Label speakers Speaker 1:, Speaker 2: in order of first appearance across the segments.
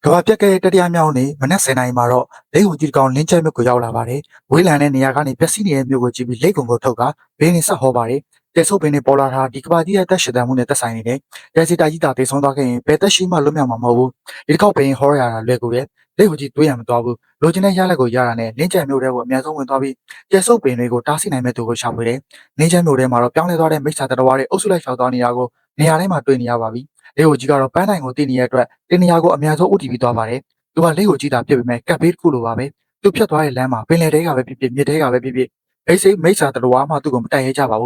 Speaker 1: ကဘာပြက်ကရဲ့တတိယမြောက်နေ့မနက်10:00နာရီမှာတော့လိတ်ဟူကြီးကောင်လင်းကျဲမြို့ကိုရောက်လာပါတယ်။ဝေးလံတဲ့နေရာကနေပျက်စီးနေတဲ့မြို့ကိုကြည့်ပြီးလိတ်ကုံကိုထုတ်ကဘင်းနဲ့ဆက်ဟောပါတယ်။ကျဲဆုပ်ပင်နဲ့ပေါ်လာတာဒီကဘာကြီးရဲ့တက်ရှည်တမ်းမှုနဲ့သက်ဆိုင်နေတယ်။ကျဲစီတာကြီးတာတေဆုံးသွားခဲ့ရင်ဘယ်တက်ရှိမှလွတ်မြောက်မှာမဟုတ်ဘူး။ဒီတစ်ခေါက်ဘင်းဟောရတာလွယ်ကူတယ်။လိတ်ဟူကြီးတွေးရမသွားဘူး။လိုချင်တဲ့ရလက်ကိုရတာနဲ့လင်းကျဲမြို့ထဲကိုအများဆုံးဝင်သွားပြီးကျဲဆုပ်ပင်တွေကိုတားဆီးနိုင်မဲ့သူကိုရှာဖွေတယ်။လင်းကျဲမြို့ထဲမှာတော့ပြောင်းလဲသွားတဲ့မိစ္ဆာတတော်ဝါတွေအုပ်စုလိုက်ရှောက်သွားနေတာကိုနေရာတိုင်းမှာတွေ့နေရပါပြီ။လိတ်ဟူကြီးကတော့ပန်းတိုင်ကိုတည်နေတဲ့အတွက်တင်နေရာကိုအများဆုံးဥတီပြီးသွားပါတယ်။သူကလိတ်ကိုကြည့်တာဖြစ်ပေမဲ့ကပ်ဘေးတစ်ခုလိုပါပဲသူဖြတ်သွားတဲ့လမ်းမှာပင်လယ်တဲကပဲဖြစ်ဖြစ်မြစ်တဲကပဲဖြစ်ဖြစ်မိတ်ဆာတတော်ဝါမှသူ့ကိုမတိုက်ရဲကြပါဘူ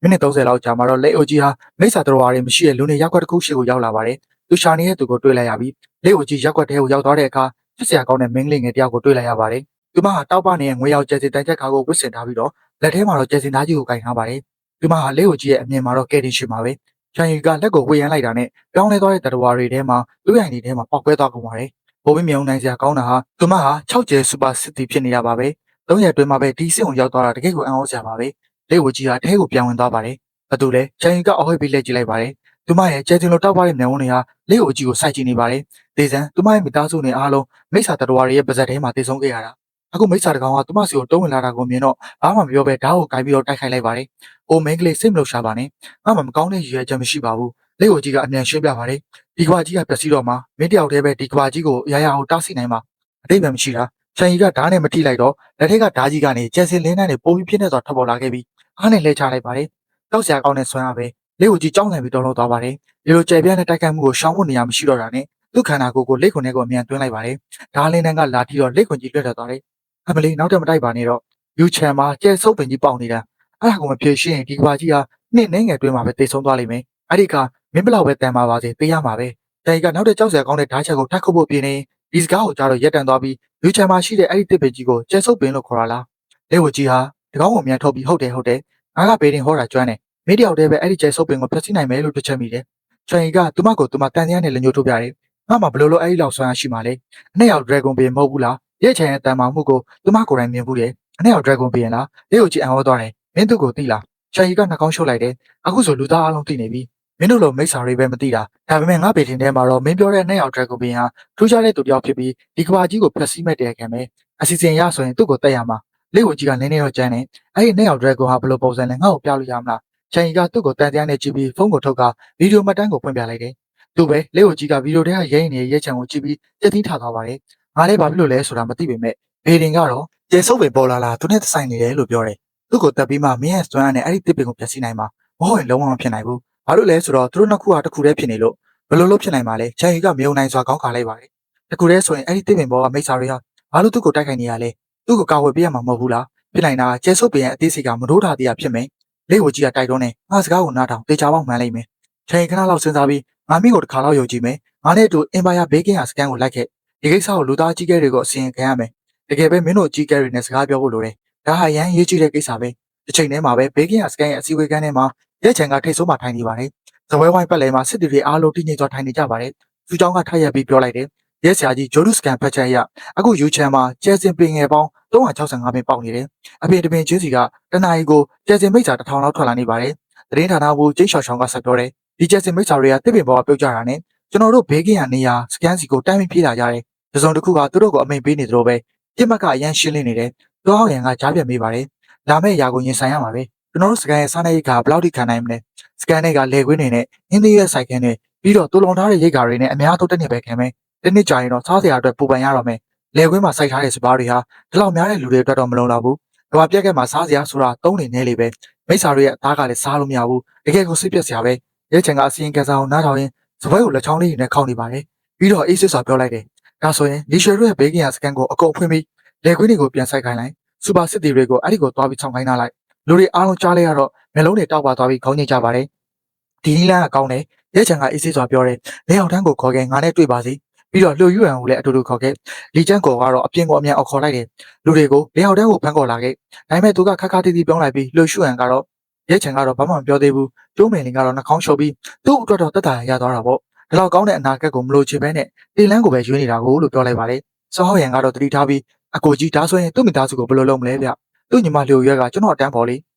Speaker 1: းမိနစ်30လောက်ကြာမှတော့လိတ်အိုကြီးဟာမိတ်ဆာတတော်ဝါတွေမရှိတဲ့လူနေရောက်ကွက်တစ်ခုရှိကိုရောက်လာပါတယ်သူရှာနေတဲ့သူကိုတွေ့လိုက်ရပြီးလိတ်အိုကြီးရောက်ကွက်တဲကိုရောက်သွားတဲ့အခါဖြစ်စရာကောင်းတဲ့မင်းကလေးငယ်တယောက်ကိုတွေ့လိုက်ရပါတယ်သူမဟာတောက်ပနေတဲ့ငွေရောက်ကျဲစင်တန်ချက်ခါကိုဝစ်ဆင်ထားပြီးတော့လက်ထဲမှာတော့ကျဲစင်သားကြီးကိုကင်ထားပါတယ်သူမဟာလိတ်အိုကြီးရဲ့အမြင်မှာတော့ကဲတင်ရှိမှာပဲချန်ရီကလက်ကိုဝေယမ်းလိုက်တာနဲ့ပြောင်းလဲသွားတဲ့တတော်ဝါတွေထဲမှာသူ့ရိုင်တွေထဲမှာပေါက်ကွဲသွားကုန်ပါတယ်ဘိုးမင်းမြုံနိုင်စရာကောင်းတာဟာသူမဟာ6ကျဲစူပါစစ်တီဖြစ်နေတာပါပဲ3ရက်အတွင်းမှာပဲဒီစစ်ုံရောက်သွားတာတကယ်ကိုအံ့ဩစရာပါပဲလက်ဝကြီးဟာအဲကိုပြန်ဝင်သွားပါတယ်ဘာတူလဲချန်ရီကအဟွေးပြီးလက်ကြည့်လိုက်ပါတယ်သူမရဲ့ကျဲတင်လိုတောက်ပါတဲ့မျက်ဝန်းတွေဟာလက်ဝကြီးကိုစိုက်ကြည့်နေပါတယ်ဒေဇန်သူမရဲ့မိသားစုနဲ့အားလုံးမိစ္ဆာတတော်ရဲ့ပါဇက်ထဲမှာတည်ဆုံးခဲ့ရတာအခုမိစ္ဆာတကောင်ကသူမစီကိုတုံးဝင်လာတာကိုမြင်တော့ဘာမှမပြောဘဲဓာတ်ကိုကိုင်ပြီးတော့တိုက်ခိုက်လိုက်ပါတယ်အိုမင်းကလေးစိတ်မလို့ရှာပါနဲ့ငါမှမကောင်းတဲ့ရည်ရွယ်ချက်မရှိပါဘူးလက်ဝကြီးကအမြန်ရှင်းပြပါတယ်ဒီကဘာကြီးကပျက်စီးတော့မှမင်းတယောက်တည်းပဲဒီကဘာကြီးကိုရရအောင်တားဆီးနိုင်မှာအတိတ်ပဲမရှိတာချန်ကြီးကဓာတ်နဲ့မထိလိုက်တော့လက်ထက်ကဓာတ်ကြီးကနေကျဲစင်လင်းနဲ့ပိုးပြီးပြင်းနေစွာထွက်ပေါ်လာခဲ့ပြီးအားနဲ့လဲချလိုက်ပါတယ်တောက်စရာကောင်းတဲ့ဆွမ်းအားပဲလက်ကိုကြီးကြောင်းနိုင်ပြီးတော်လို့သွားပါတယ်ဒီလိုကျဲပြန့်တဲ့တိုက်ခိုက်မှုကိုရှောင်ဖို့နေရာမရှိတော့တာနဲ့သူ့ခန္ဓာကိုယ်ကိုလက်ခွန်ထဲကိုအမြန်တွင်းလိုက်ပါတယ်ဓာတ်လင်းတန်းကလာထီတော့လက်ခွန်ကြီးလွတ်ထွက်သွားတယ်အမလီနောက်ထပ်မတိုက်ပါနဲ့တော့ယူချန်မှာကျဲဆုပ်ပင်ကြီးပေါက်နေတာအဲ့ဒါကိုမဖြေရှင်းရင်ဒီကဘာကြီးဟာနှစ်နှင်းငယ်တွင်းမှာပဲတိတ်ဆုံးသွားလိမ့်မယ်အဲ့ဒီကမင်းဘလောက်ပဲတန်ပါပါစေသိရမှာပဲတိုင်ကနောက်တဲ့ကြောက်စရာကောင်းတဲ့ဓာတ်ချက်ကိုထပ်ခုတ်ဖို့ပြင်းနေဒီစကားကိုကြားတော့ရက်တန်သွားပြီးလူချမ်းမရှိတဲ့အဲ့ဒီတစ်ပင်ကြီးကိုကျဲဆုပ်ပင်လို့ခေါ်ရလားလက်ဝကြီးဟာဒီကောင်းကိုမြန်ထုတ်ပြီးဟုတ်တယ်ငါကဘေးတင်ဟောတာကျွမ်းတယ်မင်းတယောက်တည်းပဲအဲ့ဒီကျဲဆုပ်ပင်ကိုဖျက်ဆီးနိုင်မယ်လို့တွက်ချက်မိတယ်ချန်ရီကသူမကိုသူမတန်တရားနဲ့လက်ညှိုးထိုးပြတယ်ငါမှဘလို့လို့အဲ့ဒီလောက်ဆွမ်းအားရှိမှလဲအနှစ်ယောက် Dragon ပင်မဟုတ်ဘူးလားရဲ့ချန်ရဲ့တန်မာမှုကိုသူမကိုယ်တိုင်မြင်ဘူးတယ်အနှစ်ယောက် Dragon ပင်လားလက်ကိုကြည့်အံ့ဩသွားတယ်မင်းသူ့ကိုသိလားချန်ရီကနှာခေါင်းရှုပ်လိုက်တယ်အခုဆိုလူသားအလုံးသိနေပြီမင်းတို့လိုမိစ္ဆာတွေပဲမသိတာဒါပေမဲ့ငါပေတင်ထဲမှာတော့မင်းပြောတဲ့နှစ်ယောက် Dragon ဘင်းဟာထူးခြားတဲ့သူတစ်ယောက်ဖြစ်ပြီးဒီကဘာကြီးကိုဖျက်ဆီးမဲ့တဲ့ခံပဲအစီအစဉ်ရဆိုရင်သူ့ကိုတက်ရမှာလက်ကိုကြီးကနည်းနည်းတော့ကျန်းတယ်အဲ့ဒီနှစ်ယောက် Dragon ဟာဘယ်လိုပုံစံလဲငါ့ကိုပြလို့ရမလားချန်ကြီးကသူ့ကိုတန်တရားနဲ့ကြည့်ပြီးဖုန်းကိုထုတ်ကဗီဒီယိုမှတ်တမ်းကိုဖွင့်ပြလိုက်တယ်သူပဲလက်ကိုကြီးကဗီဒီယိုထဲကရဲရင်နေတဲ့ရဲချံကိုကြည့်ပြီးကြက်သီးထားသွားပါတယ်ငါလည်းဘာဖြစ်လို့လဲဆိုတာမသိပေမဲ့ဘေဒင်ကတော့ကျဲဆုပ်ပင်ပေါ်လာသူနဲ့ဆိုင်နေတယ်လို့ပြောတယ်သူ့ကိုတက်ပြီးမှမင်းရဲ့စွမ်းအားနဲ့အဲ့ဒီတစ်ပင်ကိုဖျက်ဆီးနိုင်မှာမဟုတ်ရင်လုံးဝမဖြစ်နိုင်ဘူးဘာလို့လဲဆိုတော့သူတို့နှစ်ခုဟာတစ်ခုတည်းဖြစ်နေလို့ဘယ်လိုလုပ်ဖြစ်နိုင်မှာလဲချန်ရီကမယုံနိုင်စွာခေါင်းခါလိုက်ပါတယ်တစ်ခုတည်းဆိုရင်အဲ့ဒီတစ်ပင်ပေါ်ကမိစ္ဆာတွေဟာဘာလို့သူ့ကိုတိုက်ခိုက်နေရလဲသူ့ကိုကာဝယ်ပေးရမှာမဟုတ်ဘူးလားဖြစ်နိုင်တာကျဲဆုပ်ပင်ရဲ့အသေးစိတ်ကမတို့ထားသေးတာဖြစ်မယ်လက်ကိုကြီးကတိုက်တွန်းနေငါစကားကိုနားထောင်တေချာပေါက်မှန်လိုက်မယ်ချန်ရီခဏလောက်စဉ်းစားပြီးငါမိကိုတစ်ခါလောက်ယုံကြည်မယ်ငါနဲ့အတူအင်ပါယာဘေးကင်းဟာစကန်ကိုလိုက်ခဲ့ဒီကိစ္စကိုလူသားကြီးကဲတွေကိုအစီရင်ခံရမယ်တကယ်ပဲမင်းတို့ကြီးကဲတွေနဲ့စကားပြောဖို့လိုတယ်ဒါဟာရန်ရေးကြည့်တဲ့ကိစ္စပဲတစ်ချိန်တည်းမှာပဲဘေးကင်းဟာစကန်ရဲ့အစည်းအဝေးခန်းထဲမှာရက်ချန်ကထိတ်ဆုံးမှထိုင်နေပါတယ်ဇပွဲဝိုင်းပတ်လည်မှာစစ်တီတွေအားလုံးတည်ငြိမ်စွာထိုင်နေကြပါတယ်။သူเจ้าကထပ်ရက်ပြီးပြောလိုက်တယ်။ရဲဆရာကြီးဂျိုဒုစကန်ဖတ်ချက်ရအခုယူချန်မှာကျဲစင်ပင်ငယ်ပေါင်း365ပင်ပေါက်နေတယ်။အပြင်တပင်ချင်းစီကတနအီကိုကျဲစင်မိတ်စာ1000လောက်ထွက်လာနေပါတယ်။သတင်းဌာနကကျင်းချောင်ချောင်ကဆက်ပြောတယ်။ဒီကျဲစင်မိတ်စာတွေကတစ်ပင်ပေါ်ကပြုတ်ကြတာနဲ့ကျွန်တော်တို့ဘေးကင်းရနေရစကန်စီကိုတန်းပြီးပြေးလာကြတယ်။တစုံတစ်ခုကသူတို့ကိုအမိန်ပေးနေသလိုပဲပြစ်မှတ်ကအရန်ရှင်းလင်းနေတယ်။တောဟောင်ရန်ကကြားပြတ်မိပါတယ်။လာမယ့်ຢာကိုရင်ဆိုင်ရမှာပဲ။ကျွန်တော်တို့စကန်ရဲ့စားနေရိတ်ကဘယ်လောက်ထိခံနိုင်မလဲ။စကန်တွေကလေခွင်းနေနဲ့အင်းသေးရဲ့ဆိုင်ကန်းနဲ့ပြီးတော့တူလုံထားတဲ့ရိတ်ကာတွေနဲ့အများထုတ်တဲ့နေပဲခံမယ်။ဒီနှစ်ကြာရင်တော့စားစရာအတွက်ပူပန်ရတော့မယ်။လေခွင်းမှာစိုက်ထားတဲ့စပားတွေဟာဒီလောက်များတဲ့လူတွေအတွက်တော့မလုံလောက်ဘူး။ကဘာပြက်ကက်မှာစားစရာဆိုတာသုံးနေနေလေပဲ။မိစ္ဆာတွေရဲ့အသားကလည်းစားလို့မရဘူး။တကယ်ကိုစိတ်ပြက်စရာပဲ။ရဲချန်ကအစီရင်ခံစာကိုနားထောင်ရင်စပွဲကိုလက်ချောင်းလေးနဲ့ခောက်နေပါတယ်။ပြီးတော့အေးစစ်စွာပြောလိုက်တယ်။ဒါဆိုရင်လီရှယ်တို့ရဲ့ဘေးကင်ယာစကန်ကိုအကုန်ဖွင့်ပြီးလေခွင်းတွေကိုပြန်ဆိုင်ခိုင်းလိုက်။စူပါစစ်တီတွေကိုအဲ့ဒီကိုသွားပြီးခြောက်ခိုင်းထားလိုက်။လူတွေအားလုံးကြားလိုက်ရတော့မျက်လုံးတွေတောက်ပါသွားပြီးခေါင်းညိတ်ကြပါတယ်။ဒီနီလန်းကကောင်းတယ်ရဲချန်ကအေးဆေးစွာပြောတယ်လေအောင်တန်းကိုခေါ်ခဲ့ငါနဲ့တွေ့ပါစီပြီးတော့လှူယူရန်ကိုလည်းအတူတူခေါ်ခဲ့လီကျန်းကောကတော့အပြင်ကိုအမြန်အော်ခေါ်လိုက်တယ်လူတွေကိုလေအောင်တန်းကိုဖမ်းခေါ်လာခဲ့ဒါပေမဲ့သူကခက်ခါတီးတီးပြောင်းလိုက်ပြီးလှူယူရန်ကတော့ရဲချန်ကတော့ဘာမှမပြောသေးဘူးကျိုးမယ်လင်ကတော့နှာခေါင်းလျှော်ပြီးသူ့အတွက်တော့တက်တာရသွားတာပေါ့ဒီလောက်ကောင်းတဲ့အနာဂတ်ကိုမလိုချင်ဘဲနဲ့တေလန်းကိုပဲရွေးနေတာကိုလို့ပြောလိုက်ပါတယ်စောဟောရန်ကတော့တတိထားပြီးအကိုကြီးဒါဆိုရင်သူ့မိသားစုကိုဘယ်လိုလုပ်မလဲဗျသူ့ညီမလှူရွက်ကကျွန်တော်အတန်းပေါ်လ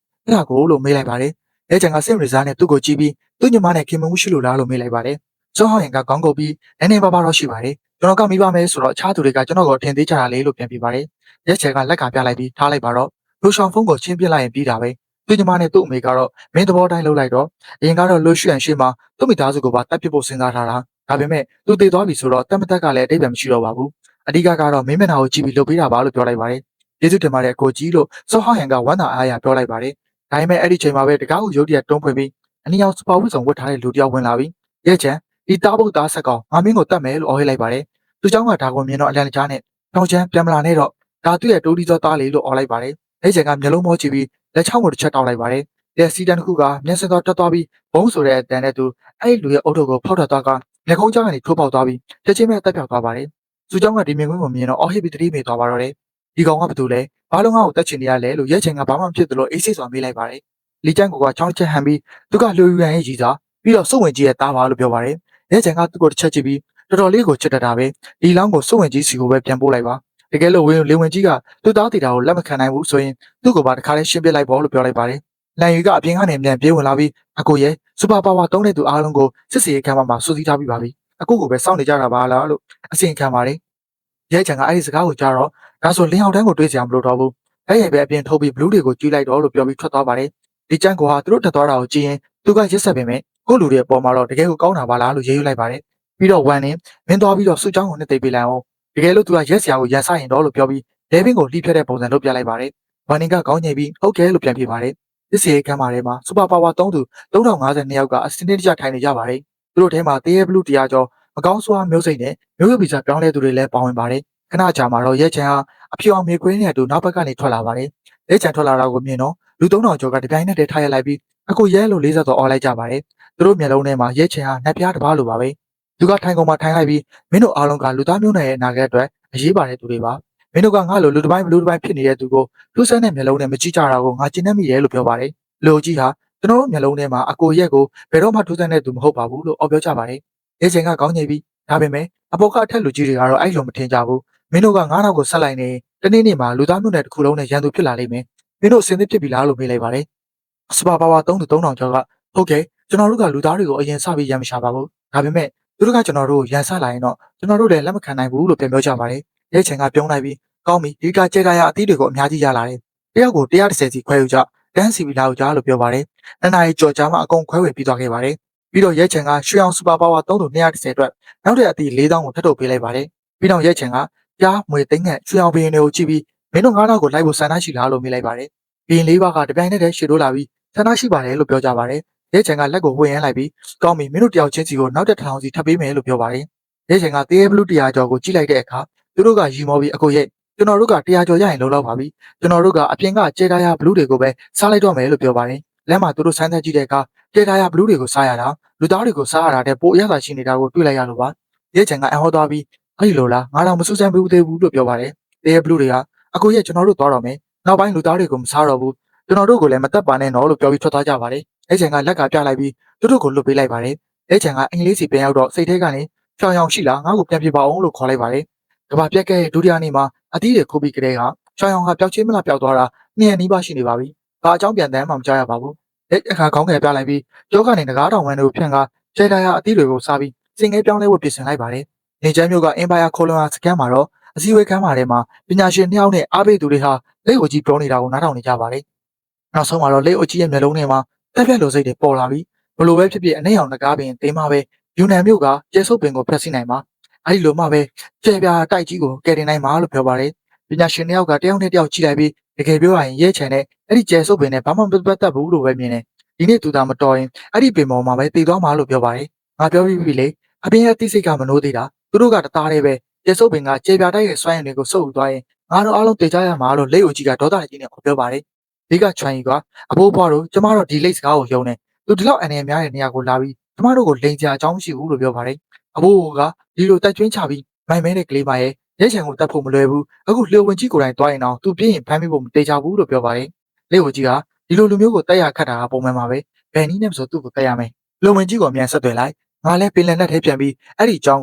Speaker 1: ေအဲ့ဒါကိုလို့မေးလိုက်ပါတယ်ရဲချန်ကစိတ်ဝင်စားနဲ့သူ့ကိုကြည့်ပြီးသူ့ညီမနဲ့ခင်မမှုရှိလို့လားလို့မေးလိုက်ပါတယ် စောဟောင်းရင်ကခေါင်းကုပ်ပြီးနည်းနည်းပါးပါးတော့ရှိပါတယ်ကျွန်တော်ကမိပါမယ်ဆိုတော့အခြားသူတွေကကျွန်တော်ကိုထင်သေးကြတာလေလို့ပြန်ပြပါတယ်ရက်ချက်ကလက်ကပြလိုက်ပြီးထားလိုက်ပါတော့လူဆောင်ဖုန်းကိုချင်းပြလိုက်ရင်ပြီးတာပဲသူညီမနဲ့သူ့အမေကတော့မင်းသဘောတိုင်းလှုပ်လိုက်တော့အရင်ကတော့လှရွှန်ရှိမှသူ့မိသားစုကိုပါတတ်ပစ်ဖို့စဉ်းစားထားတာဒါပေမဲ့သူတည်သွားပြီဆိုတော့တက်မတက်ကလည်းအတိတ်ပဲမရှိတော့ပါဘူးအဓိကကတော့မင်းမျက်နှာကိုကြည့်ပြီးလှုပ်ပေးတာပါလို့ပြောလိုက်ပါတယ်ကျေးဇူးတင်ပါတယ်ကိုကြီးလို့စောဟောင်းရင်ကဝမ်းသာအားရပြောလိုက်ပါတယ်ဒါပေမဲ့အဲ့ဒီချိန်မှာပဲတကားကိုရုတ်တရက်တွန်းဖွင့်ပြီးအနီအောင်စပါဝစ်ဆောင်ဝတ်ထားတဲ့လူတစ်ယောက်ဝင်လာပြီးရဲ့ချန်ဒီတားဖို့တားဆက်ကောင်ငါမင်းကိုတတ်မယ်လို့အော်ဟစ်လိုက်ပါတယ်သူเจ้าကဒါကိုမြင်တော့အလန့်ကြားနဲ့တောင်ချမ်းပြန်မလာနဲ့တော့ဒါသူ့ရဲ့တိုးဒီသောသားလေးလို့အော်လိုက်ပါတယ်အဲ့ချန်ကမျက်လုံးမောကြည့်ပြီးလက်ချောင်းကိုတစ်ချက်တောက်လိုက်ပါတယ်တဲ့စီတန်တစ်ခုကမျက်စင်တော်တက်သွားပြီးဘုံဆိုတဲ့အတန်နဲ့သူအဲ့လူရဲ့အုတ်ထုတ်ကိုဖောက်ထွက်သွားကလက်ကုန်းကြားကနေထိုးပေါက်သွားပြီးချက်ချင်းပဲတက်ပြောက်သွားပါတယ်သူเจ้าကဒီမြင်ကွင်းကိုမြင်တော့အော်ဟစ်ပြီးတတိမေသွားပါတော့တယ်ဒီကောင်ကဘာလို့လဲဘာလုံးငါ့ကိုတက်ချင်နေရလဲလို့ရဲချင်ကဘာမှမဖြစ်သလိုအေးစိတ်စွာမေးလိုက်ပါတယ်လီကျန်းကိုကချောင်းချက်ဟန်ပြီးသူကလှူယူရန်ရဲ့ကြီးစားပြီးတော့စုံဝင်ကြီးရဲ့တားပါလို့ပြောပါတယ်ရဲချင်ကသူ့ကိုတစ်ချက်ကြည့်ပြီးတော်တော်လေးကိုချစ်တတ်တာပဲဒီလောင်းကိုစုံဝင်ကြီးစီကိုပဲပြန်ပို့လိုက်ပါတကယ်လို့လေဝင်ကြီးကသူ့သားတီတာကိုလက်မခံနိုင်ဘူးဆိုရင်သူ့ကိုပါတခါလေးရှင်းပြလိုက်ပေါ့လို့ပြောလိုက်ပါတယ်လန်ရီကအပြင်ကနေမြန်ပြေးဝင်လာပြီးအကိုရဲ့စူပါပါဝါတုံးတဲ့သူအားလုံးကိုစစ်စီရေးခံမှာစူးစီးထားပြီးပါပြီအကိုကိုပဲစောင့်နေကြတာပါလားလို့အစီရင်ခံပါတယ်ရဲချန်ကအဲ့ဒီစကားကိုကြားတော့ဒါဆိုလင်းအောင်တန်းကိုတွေးစရာမလိုတော့ဘူးအဲ့ရဲ့ပဲအပြင်ထုတ်ပြီးဘလူးတွေကိုကျွေးလိုက်တော့လို့ပြောပြီးထွက်သွားပါတယ်ဒီကျန်းကိုဟာသူတို့တက်သွားတာကိုကြည့်ရင်သူကရစ်ဆက်ပင်မဲ့ကိုလူတွေအပေါ်မှာတော့တကယ်ကိုကောင်းတာပါလားလို့ရေးယူလိုက်ပါတယ်ပြီးတော့ဝမ်နေမင်းသွားပြီးတော့စုချောင်းကိုနှစ်သိပ်ပေးလိုက်အောင်တကယ်လို့သူကရက်စရာကိုရန်ဆိုင်ရင်တော့လို့ပြောပြီးလေဘင်းကိုလှိဖျက်တဲ့ပုံစံလုပ်ပြလိုက်ပါတယ်ဝမ်နေကခေါင်းငိတ်ပြီးဟုတ်ကဲလို့ပြန်ပြပါတယ်စစ်စီရေးကမ်းပါထဲမှာစူပါပါဝါ3သူ3052ယောက်ကအစတင်းတကျထိုင်နေကြပါတယ်သူတို့ထဲမှာတေးရဲဘလူးတရားကျော်မကောင်းစွာမျိုးစိတ်နဲ့မျိုးရိုးဗီဇပြောင်းလဲသူတွေလည်းပါဝင်ပါတယ်ခဏကြာမှာတော့ရဲချန်ဟာအဖြူအောင်မြေခွေးနဲ့အတူနောက်ဘက်ကနေထွက်လာပါတယ်ရဲချန်ထွက်လာတာကိုမြင်တော့လူ3000ကျော်ကတပြိုင်နက်တည်းထားရလိုက်ပြီးအခုရဲလိုလေးစားတော့အော်လိုက်ကြပါတယ်သူတို့မျက်လုံးထဲမှာရဲချန်ဟာနှက်ပြားတစ်ပါးလိုပါပဲသူကထိုင်ကုန်မှာထိုင်လိုက်ပြီးမင်းတို့အားလုံးကလူသားမျိုးနွယ်ရဲ့အနာဂတ်အတွက်အရေးပါတဲ့သူတွေပါမင်းတို့ကငါ့လိုလူတစ်ပိုင်းဘလူးတစ်ပိုင်းဖြစ်နေတဲ့သူကိုလူဆန်းတဲ့မျက်လုံးနဲ့မကြည့်ကြတာကိုငါကျဉ်းနှံ့မိတယ်လို့ပြောပါတယ်လူကြီးဟာကျွန်တော်တို့မျက်လုံးထဲမှာအကိုရက်ကိုဘယ်တော့မှထူးဆန်းတဲ့သူမဟုတ်ပါဘူးလို့အော်ပြောကြပါတယ်ရဲချန်ကခေါင်းငိတ်ပြီးဒါပေမဲ့အပေါ်ကအထက်လူကြီးတွေကတော့အဲ့လိုမထင်ကြဘူးမင်းတို့က9နောက်ကိုဆက်လိုက်နေတနေ့နေ့မှာလူသားမျိုးနွယ်တစ်ခုလုံးနဲ့ရန်သူဖြစ်လာလိမ့်မယ်မင်းတို့အစင်းသစ်ဖြစ်ပြီလားလို့မေးလိုက်ပါတယ်စပါပါဝါ3သူ3000ကျော်ကဟုတ်ကဲ့ကျွန်တော်တို့ကလူသားတွေကိုအရင်စပြီးရန်မရှာပါဘူးဒါပေမဲ့သူတို့ကကျွန်တော်တို့ရန်ဆလာရင်တော့ကျွန်တော်တို့လည်းလက်မခံနိုင်ဘူးလို့ပြန်ပြောကြပါတယ်ရဲချန်ကပြုံးလိုက်ပြီးကောင်းပြီဒီကကျေတာရအသီးတွေကိုအများကြီးရလာတယ်တယောက်ကို130စီခွဲယူကြတန်းစီပြီးလာကြလို့ပြောပါတယ်နှစ်နာရီကြော်ကြားမှအကုန်ခွဲဝေပြီးသွားခဲ့ပါတယ်ပြီးတော့ရဲချန်ကရွှေအောင်စူပါပါဝါ3သူ230အတွက်နောက်တဲ့အသီး4000ကိုထပ်ထုတ်ပေးလိုက်ပါတယ်ပြီးတော့ရဲချန်ကကြားမွေသိန်းနဲ့ရွှေအောင်ဘရင်တွေကိုကြည့်ပြီးမင်းတို့9000ကိုလိုက်ဖို့ဆန္ဒရှိလားလို့မေးလိုက်ပါတယ်ဘရင်လေးပါးကတပြိုင်နက်တည်းရှေ့တိုးလာပြီးဆန္ဒရှိပါတယ်လို့ပြောကြပါတယ်ရဲချန်ကလက်ကိုဝှေ့ရမ်းလိုက်ပြီးကောင်းပြီမင်းတို့တယောက်ချင်းစီကိုနောက်တဲ့1000စီထပ်ပေးမယ်လို့ပြောပါတယ်ရဲချန်ကတေးဘလူး100ကျော်ကိုကြည့်လိုက်တဲ့အခါသူတို့ကရီမောပြီးအကိုရဲ့ကျွန်တော်တို့က100ကျော်ရရင်လုံလောက်ပါပြီကျွန်တော်တို့ကအပြင်ကကျေတာရဘလူးတွေကိုပဲစားလိုက်တော့မယ်လို့ပြောပါတယ်လက်မှာသူတို့စမ်းသပ်ကြည့်တဲ့အခါကျေတာရဘလူးတွေကိုစားရတာလူသားတွေကိုစားရတာတဲ့ပိုအရသာရှိနေတာကိုတွေ့လိုက်ရလို့ပါရဲချန်ကအဟောသွားပြီးအဲ့ဒီလိုလားငါတော့မစူးစမ်းဘူးသေးဘူးလို့ပြောပါတယ်တေးဘလူးတွေကအကိုရဲ့ကျွန်တော်တို့သွားတော့မယ်နောက်ပိုင်းလူသားတွေကိုမစားတော့ဘူးကျွန်တော်တို့ကိုလည်းမတက်ပါနဲ့နော်လို့ပြောပြီးထွက်သွားကြပါတယ်အဲချန်ကလက်ကပြလိုက်ပြီးသူတို့ကိုလွတ်ပေးလိုက်ပါတယ်အဲချန်ကအင်္ဂလိပ်စီပြန်ရောက်တော့စိတ်ထဲကနေဖြောင်ရောင်ရှိလားငါ့ကိုပြန်ပြပါအောင်လို့ခေါ်လိုက်ပါတယ်ကဘာပြက်ကဲဒုတိယနေ့မှာအသီးတွေခိုးပြီးကလေးကဖြောင်ရောင်ကပျောက်ချင်းမလားပျောက်သွားတာနှစ်ရက်နီးပါးရှိနေပါပြီဘာအကြောင်းပြန်တမ်းမှမကြားရပါဘူးအခါခေါင်းငယ်ပြလိုက်ပြီးကြောကနေငကားတောင်ဝမ်းတို့ဖြန့်ကခြေတရာအသီးတွေကိုစားပြီးစင်ငယ်ပြောင်းလဲဖို့ပြင်ဆင်လိုက်ပါတယ်နေချမ်းမျိုးကအင်ပါယာခိုလွန်ဟာစကန်မှာတော့အစည်းအဝေးခန်းမှာထဲမှာပညာရှင်2ယောက်နဲ့အားပေးသူတွေဟာလက်ကိုကြီးပြောနေတာကိုနားထောင်နေကြပါတယ်နောက်ဆုံးမှာတော့လက်အိုကြီးရဲ့မျက်လုံးထဲမှာတက်ပြက်လိုစိတ်တွေပေါ်လာပြီးဘလို့ပဲဖြစ်ဖြစ်အနှဲ့အောင်ငကားပင်တင်းမှာပဲယူနန်မြို့ကကျဲဆုပ်ပင်ကိုဖျက်ဆီးနိုင်မှာအဲ့ဒီလိုမှပဲကျဲပြာတိုက်ကြီးကိုကယ်တင်နိုင်မှာလို့ပြောပါတယ်ပညာရှင်2ယောက်ကတယောက်နဲ့တယောက်ကြည့်လိုက်ပြီးတကယ်ပြောရရင်ရဲချန်နဲ့အဲ့ဒီကျဲဆုပ်ပင်နဲ့ဘာမှမပတ်သက်ဘူးလို့ပဲမြင်တယ်ဒီနေ့သူသာမတော်ရင်အဲ့ဒီပင်ပေါ်မှာပဲတည်သွားမှာလို့ပြောပါတယ်ငါပြောပြီးပြီလေအပြင်ရဲ့တိစိတ်ကမနိုးသေးတာသူတို့ကတသားတည်းပဲကျဲဆုပ်ပင်ကကျဲပြာတိုက်ရဲ့စွမ်းရည်တွေကိုစုပ်ယူသွားရင်ငါတို့အားလုံးတည်ကြရမှာလို့လက်အိုကြီးကဒေါသကြီးနဲ့ပြောပါတယ်ဒီကချွန်ကြီးကအဘိုးဘွားတို့ကျမတို့ဒီလိတ်စကားကိုယုံတယ်သူဒီလောက်အနေများတဲ့နေရာကိုလာပြီးကျမတို့ကိုလိန်ကြအကြောင်းမရှိဘူးလို့ပြောပါတယ်အဘိုးကဒီလိုတက်ကျွင်းချပြီးမိုင်မဲတဲ့ကလေးမရဲ့ရဲချန်ကိုတတ်ဖို့မလွယ်ဘူးအခုလျှို့ဝင်ကြီးကိုယ်တိုင်တွားရင်တော့သူပြင်းရင်ဖမ်းမိဖို့မတေချဘူးလို့ပြောပါတယ်လက်အိုကြီးကဒီလိုလူမျိုးကိုတက်ရခတ်တာကပုံမှန်ပါပဲဘယ်နည်းနဲ့ဆိုသူ့ကိုတက်ရမယ်လျှို့ဝင်ကြီးကိုအမြန်ဆက်သွယ်လိုက်ငါလည်းပင်လယ်နဲ့ထဲပြန်ပြီးအဲ့ဒီအကြောင်း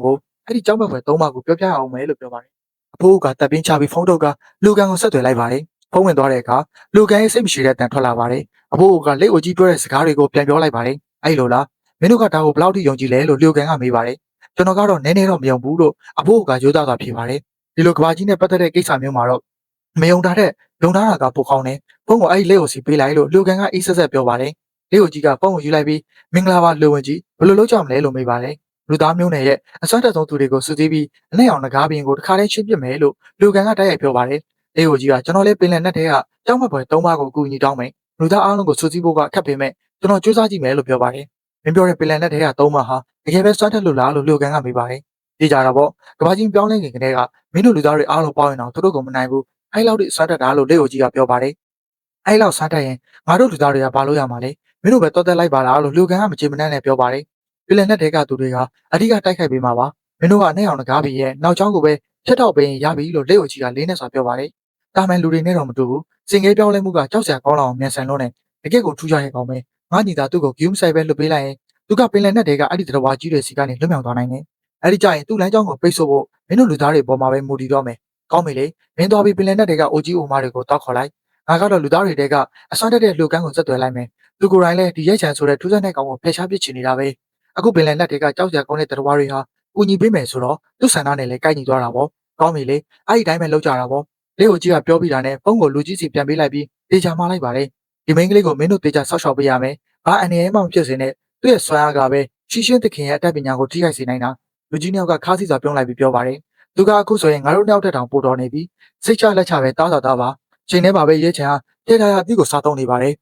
Speaker 1: ဘက်ပဲ3ပါးကိုပြောပြအောင်မယ်လို့ပြောပါတယ်အဖိုးကတပ်ပင်းချပြီးဖုန်းထုတ်ကလူကန်ကိုဆက်သွယ်လိုက်ပါတယ်ဖုန်းဝင်သွားတဲ့အခါလူကန်ရဲ့စိတ်မရှိတဲ့အတန်ထွက်လာပါတယ်အဖိုးကလက်အိုကြီးပြောတဲ့စကားတွေကိုပြန်ပြောလိုက်ပါတယ်အဲ့လိုလား မင်းတို့ကဒါကိုဘယ်လောက်ထိယုံကြည်လဲလို့လျိုကန်ကမေးပါတယ်ကျွန်တော်ကတော့နည်းနည်းတော့မယုံဘူးလို့အဖိုးကရိုးသားစွာဖြေပါတယ်ဒီလိုကဘာကြီးနဲ့ပတ်သက်တဲ့ကိစ္စမျိုးမှာတော့မယုံတာတဲ့ယုံတာကပိုကောင်းတယ်ဖုန်းကိုအဲ့ဒီလက်ကိုစီပေးလိုက်လို့လျိုကန်ကအေးဆက်ဆက်ပြောပါတယ်လက်ကိုကြီးကဖုန်းကိုယူလိုက်ပြီးမင်္ဂလာပါလူဝင်ကြီးဘယ်လိုလုပ်ကြမလဲလို့မေးပါတယ်လူသားမျိုးနယ်ရဲ့အစွမ်းတက်ဆုံးသူတွေကိုစုစည်းပြီးအနဲ့အောင်ငကားပင်ကိုတစ်ခါတည်းချင်းပစ်မယ်လို့လျိုကန်ကတိုက်ရိုက်ပြောပါတယ်လက်ကိုကြီးကကျွန်တော်လည်းပင်လယ်နက်ထဲကကြောက်မက်ပွဲ၃ပါးကိုအကူအညီတောင်းမယ်လူသားအားလုံးကိုစုစည်းဖို့ကခက်ပေမဲ့ကျွန်တော်စူးစမ်းကြည့်မယ်လို့ပြောပါတယ်မင်းပြောတဲ့ပင်လယ်နက်ထဲက၃ပါးဟာတကယ်ပဲစွမ်းတက်လို့လားလို့လျိုကန်ကမေးပါတယ်ကြည့်ကြတာပေါ့ကဘာကြီးပြောင်းလဲခင်ကတည်းကမင်းတို့လူသားတွေအားလုံးပေါင်းရင်တော့သူတို့ကမနိုင်ဘူးအဲ့လောက်ထိစွမ်းတက်တာလို့လက်ကိုကြီးကပြောပါတယ်အဲ့လောက်စွမ်းတက်ရင်ငါတို့လူသားတွေကဘာလို့ရမှာလဲမင်းတို့ပဲတော်တက်လိုက်ပါလားလို့လျိုကန်ကမချေမနှံ့နဲ့ပြောပါတယ်ပင်လယ်နက်ထဲကသူတွေကအဓိကတိုက်ခိုက်ပေးမှာပါမင်းတို့ကနဲ့အောင်ငကားပြီးရဲ့နောက်ကျောင်းကိုပဲဖြတ်တော့ပေးရင်ရပြီလို့လက်ကိုကြီးကလေးနဲ့စွာပြောပါတယ်တာမန်လူတွေနဲ့တော့မတူဘူးစင်ငယ်ပြောင်းလဲမှုကကြောက်စရာကောင်းလောက်အောင်မြန်ဆန်လို့နဲ့တကယ့်ကိုထူးခြားရကောင်းပဲငါညီသားသူ့ကိုဂယူးမဆိုင်ပဲလွတ်ပေးလိုက်ရင်သူကပင်လယ်နက်တွေကအဲ့ဒီတတော်ဝါကြီးတွေစီကနေလွတ်မြောက်သွားနိုင်တယ်အဲ့ဒီကြရင်သူ့လမ်းကြောင်းကိုပိတ်ဆို့ဖို့မင်းတို့လူသားတွေပေါ်မှာပဲမူတည်တော့မယ်ကောင်းပြီလေမင်းသွားပြီးပင်လယ်နက်တွေကအိုကြီးအိုမာတွေကိုတောက်ခေါ်လိုက်ငါကတော့လူသားတွေတဲကအစွမ်းတက်တဲ့လူကန်းကိုဆက်သွယ်လိုက်မယ်သူကိုယ်တိုင်လည်းဒီရိုက်ချန်ဆိုတဲ့ထူးဆန်းတဲ့ကောင်ကိုဖယ်ရှားပစ်ချင်နေတာပဲအခုပင်လယ်နက်တွေကကြောက်စရာကောင်းတဲ့တတော်ဝါတွေဟာကူညီပေးမယ်ဆိုတော့သူ့ဆန္ဒနဲ့လည်းကိုက်ညီသွားတာပေါ့ကောင်းပြီလေအဲ့ဒီတိုင်းပဲလောက်ကြတာပေါ့လေးကိုကြီးကပြောပြီးတာနဲ့ပုံကိုလူကြီးစီပြန်ပေးလိုက်ပြီးတေချာမလိုက်ပါတယ်ဒီမိန်းကလေးကိုမင်းတို့တေချာဆောက်ရှောက်ပေးရမယ်ဘာအနေနဲ့မှမဖြစ်စေနဲ့သူ့ရဲ့ဆွမ်းအားကပဲရှင်းရှင်းသခင်ရဲ့အတတ်ပညာကိုထိခိုက်စေနိုင်တာလူကြီးနှစ်ယောက်ကခါးစီစွာပြုံးလိုက်ပြီးပြောပါတယ်သူကအခုဆိုရင်ငါတို့နှစ်ယောက်တက်တောင်ပို့တော်နေပြီစိတ်ချလက်ချပဲတားတာပါချိန်ထဲမှာပဲရဲချန်ကထဲထားရအသီးကိုစားသုံးနေပါတယ်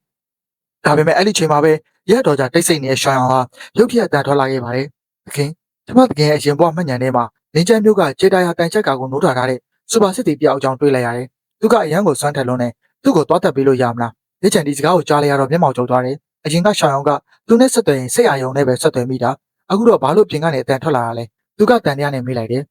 Speaker 1: ဒါပေမဲ့အဲ့ဒီချိန်မှာပဲရဲတော်ကြတိတ်ဆိတ်နေတဲ့ရွှေအောင်ဟာရုတ်တရက်တန်ထွက်လာခဲ့ပါတယ်သခင်ကျမသခင်ရဲ့အရင်ဘဝမှတ်ဉာဏ်ထဲမှာလင်းချမ်းမျိုးကခြေတရားတိုင်ချက်ကာကိုနိုးထားတဲ့စူပါစစ်တီတယောက်အကြောင်းတွေးလိုက်ရတယ်သူကအရန်ကိုစွမ်းထက်လွန်းနေသူ့ကိုတွားတက်ပေးလို့ရမလားရဲချန်ဒီစကားကိုကြားလိုက်ရတော့မျက်မှောက်ကျသွားတယ်အရင်ကရွှေအောင်ကသူနဲ့ဆက်သွယ်ရင်စိတ်အာရုံနဲ့ပဲဆက်သွယ်မိတာအခုတော့ဘာလို့ပြင်ကနေအတန်ထွက်လာတာလဲသူကတန်တရားနဲ့မေးလိုက်တယ်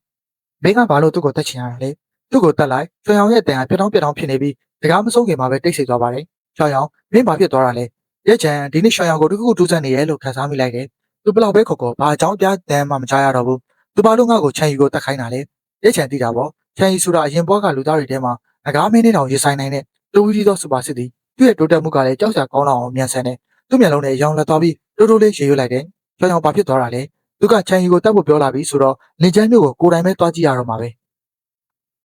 Speaker 1: မင်းကဘာလို့သူ့ကိုတက်ချင်ရတာလဲသူ့ကိုတက်လိုက်ရွှေအောင်ရဲ့တန်ကပြတောင်းဖြစ်နေပြီးစကားမဆုံးခင်မှာပဲတိတ်ဆိတ်သွားပါတယ်ရွှေအောင်မင်းဘာဖြစ်သွားတာလဲရဲချန်ဒီနေ့ရွှေအောင်ကိုတခုခုထူးဆန်းနေရဲ့လို့ခန်းစားမိလိုက်တယ်သူဘလောက်ပဲခေါ်ဘာအကြောင်းပြတမ်းမှမကြားရတော့ဘူးသူဘာလို့ငါ့ကိုချန်ယူကိုတက်ခိုင်းတာလဲရဲချန်သိတာပေါ့ချန်ယူဆိုတာအရင်ဘွားကလူသားတွေထဲမှာငကားမင်းနဲ့တောင်ရေဆိုင်နိုင်တဲ့တူဝီတီသောစူပါစစ်တီသူ့ရဲ့တိုးတက်မှုကလည်းကြောက်စရာကောင်းတော့အောင်မြန်ဆန်တယ်သူ့မျက်လုံးနဲ့ရောင်လက်သွားပြီးတိုးတိုးလေးရေရွတ်လိုက်တယ်ရွှေအောင်ဘာဖြစ်သွားတာလဲသူကချန်ယူကိုတက်ဖို့ပြောလာပြီဆိုတော့လင်ကျန်းမျိုးကိုကိုယ်တိုင်ပဲတွားကြည့်ရတော့မှာပဲ